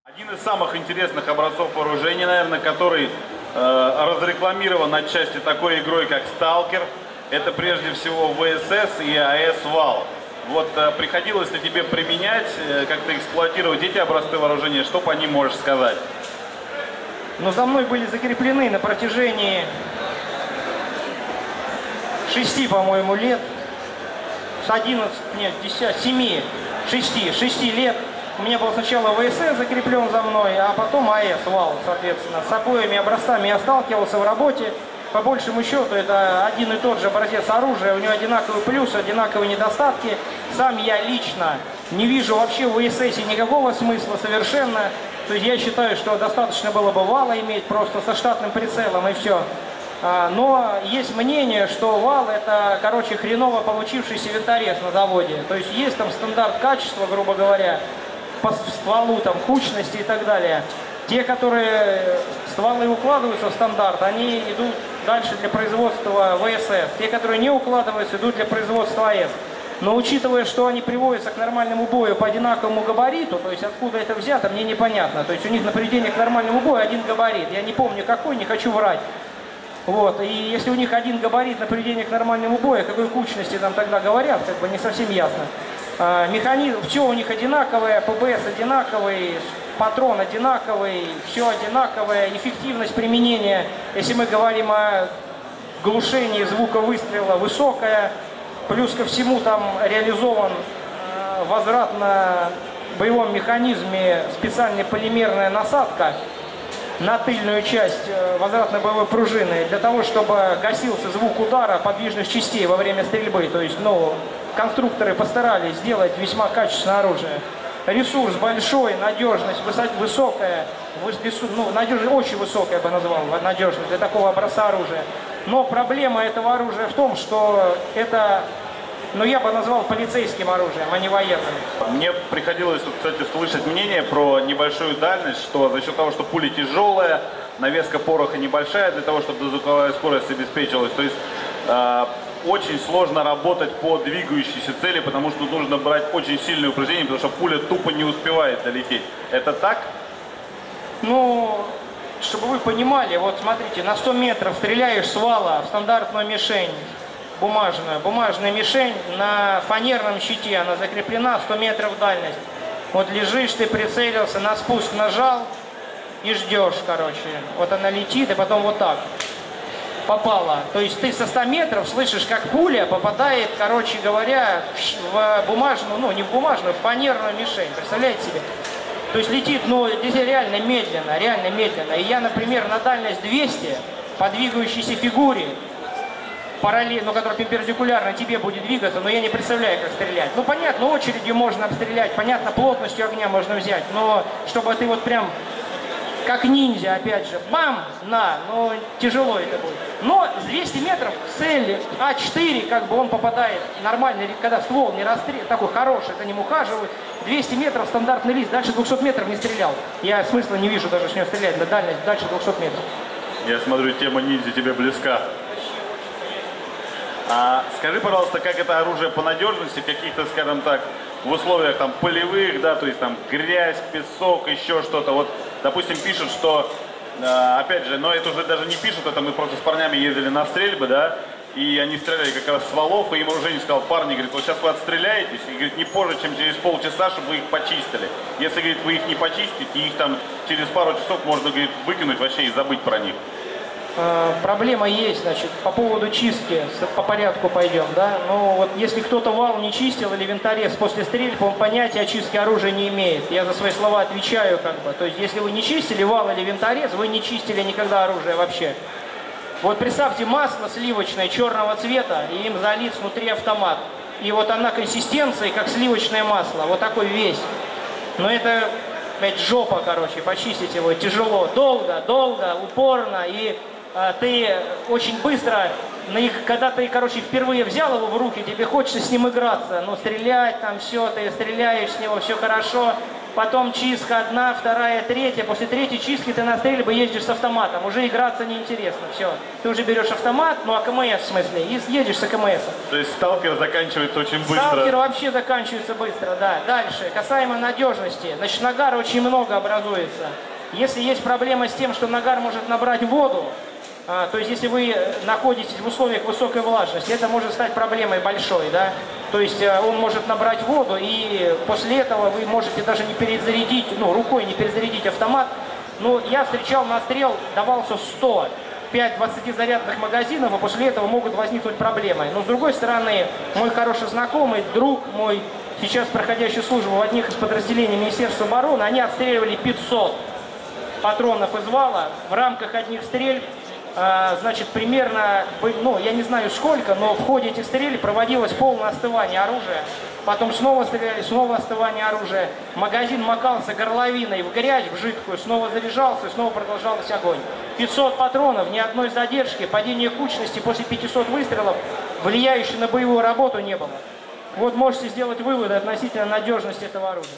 Один из самых интересных образцов вооружения, наверное, который разрекламирован отчасти такой игрой, как Сталкер, это прежде всего ВСС и АЭС «Вал». Вот приходилось ли тебе применять, как-то эксплуатировать эти образцы вооружения? Что по ним можешь сказать? Но за мной были закреплены на протяжении 6, по-моему, лет, с 11, нет, 10, 7, 6 лет. У меня был сначала ВСС закреплен за мной, а потом АЭС, ВАЛ, соответственно. С обоими образцами я сталкивался в работе. По большему счету, это один и тот же образец оружия, у него одинаковые плюсы, одинаковые недостатки. Сам я лично не вижу вообще в ВСС никакого смысла совершенно. То есть я считаю, что достаточно было бы ВАЛа иметь просто со штатным прицелом и все. Но есть мнение, что ВАЛ это, короче, хреново получившийся винторез на заводе. То есть есть там стандарт качества, грубо говоря, по стволу, там, кучности и так далее. Те, которые стволы укладываются в стандарт, они идут дальше для производства ВСС. Те, которые не укладываются, идут для производства АЭС. Но учитывая, что они приводятся к нормальному бою по одинаковому габариту, то есть откуда это взято, мне непонятно. То есть у них на приведение к нормальному бою один габарит. Я не помню какой, не хочу врать. Вот. И если у них один габарит на приведение к нормальному бою, о какой кучности там тогда говорят, как бы не совсем ясно. Механизм, все у них одинаковое, ПБС одинаковый, патрон одинаковый, все одинаковое, эффективность применения, если мы говорим о глушении звука выстрела, высокая, плюс ко всему там реализован возврат на боевом механизме специальная полимерная насадка на тыльную часть возвратной боевой пружины, для того, чтобы гасился звук удара подвижных частей во время стрельбы. То есть, ну, конструкторы постарались сделать весьма качественное оружие. Ресурс большой, надежность высокая, ну, надежность очень высокая, я бы назвал, надежность для такого образца оружия. Но проблема этого оружия в том, что это, ну, я бы назвал полицейским оружием, а не военным. Мне приходилось, кстати, слышать мнение про небольшую дальность, что за счет того, что пуля тяжелая, навеска пороха небольшая, для того, чтобы дозвуковая скорость обеспечивалась. То есть очень сложно работать по двигающейся цели, потому что нужно брать очень сильное упреждение, потому что пуля тупо не успевает долететь. Это так? Ну, чтобы вы понимали, вот смотрите, на 100 метров стреляешь с вала в стандартную мишень, бумажная мишень на фанерном щите, она закреплена, 100 метров дальность. Вот лежишь, ты прицелился, на спуск нажал и ждешь, короче. Вот она летит, и потом вот так попала. То есть ты со 100 метров слышишь, как пуля попадает, короче говоря, в бумажную, ну не в бумажную, в фанерную мишень. Представляете себе? То есть летит, ну, здесь реально медленно, реально медленно. И я, например, на дальность 200 по двигающейся фигуре, параллельно, ну, которая перпендикулярно тебе будет двигаться, но я не представляю, как стрелять. Ну, понятно, очередью можно обстрелять, понятно, плотностью огня можно взять, но чтобы ты вот прям как ниндзя, опять же, бам, на, ну, тяжело это будет. Но с 200 метров цель А4, как бы он попадает нормально, когда ствол не расстрел, такой хороший, за ним ухаживают. 200 метров стандартный лист, дальше 200 метров не стрелял. Я смысла не вижу даже с него стрелять, на дальность дальше 200 метров. Я смотрю, тема ниндзя тебе близка. Скажи, пожалуйста, как это оружие по надежности, каких-то, скажем так, в условиях там полевых, да, то есть там грязь, песок, еще что-то. Вот, допустим, пишут, что, опять же, но это уже даже не пишут, это мы просто с парнями ездили на стрельбы, да, и они стреляли как раз с валов, и им оружейник сказал: парни, говорит, вот сейчас вы отстреляетесь, и, говорит, не позже, чем через полчаса, чтобы вы их почистили. Если, говорит, вы их не почистите, их там через пару часов можно, говорит, выкинуть вообще и забыть про них. Проблема есть, значит, по поводу чистки, по порядку пойдем, да. Ну вот если кто-то вал не чистил или винторез после стрельбы, он понятия о чистке оружия не имеет. Я за свои слова отвечаю, как бы. То есть если вы не чистили вал или винторез, вы не чистили никогда оружие вообще. Вот представьте, масло сливочное черного цвета, и им залит внутри автомат. И вот она консистенцией, как сливочное масло, вот такой весь. Но это, блядь, жопа, короче, почистить его тяжело, долго, упорно, и ты очень быстро, когда ты, короче, впервые взял его в руки, тебе хочется с ним играться, ну, стрелять, там, все, ты стреляешь с него, все хорошо, потом чистка одна, вторая, третья. После третьей чистки ты на стрельбы ездишь с автоматом. Уже играться неинтересно. Все. Ты уже берешь автомат, ну АКМС в смысле, и едешь с АКМС. То есть сталкер заканчивается очень быстро. Сталкер вообще заканчивается быстро, да. Дальше, касаемо надежности. Значит, нагар очень много образуется. Если есть проблема с тем, что нагар может набрать воду, то есть если вы находитесь в условиях высокой влажности, это может стать проблемой большой, да. То есть он может набрать воду, и после этого вы можете даже не перезарядить, ну, рукой не перезарядить автомат. Ну, я встречал настрел, давался 100, 5 20-зарядных магазинов, и после этого могут возникнуть проблемы. Но с другой стороны, мой хороший знакомый, друг мой, сейчас проходящий службу в одних из подразделений Министерства обороны, они отстреливали 500 патронов из вала в рамках одних стрельб. Значит, примерно, ну, я не знаю сколько, но в ходе этих стрельб проводилось полное остывание оружия. Потом снова стреляли, снова остывание оружия. Магазин макался горловиной в грязь, в жидкую, снова заряжался, и снова продолжался огонь. 500 патронов, ни одной задержки, падение кучности после 500 выстрелов, влияющей на боевую работу, не было. Вот можете сделать выводы относительно надежности этого оружия.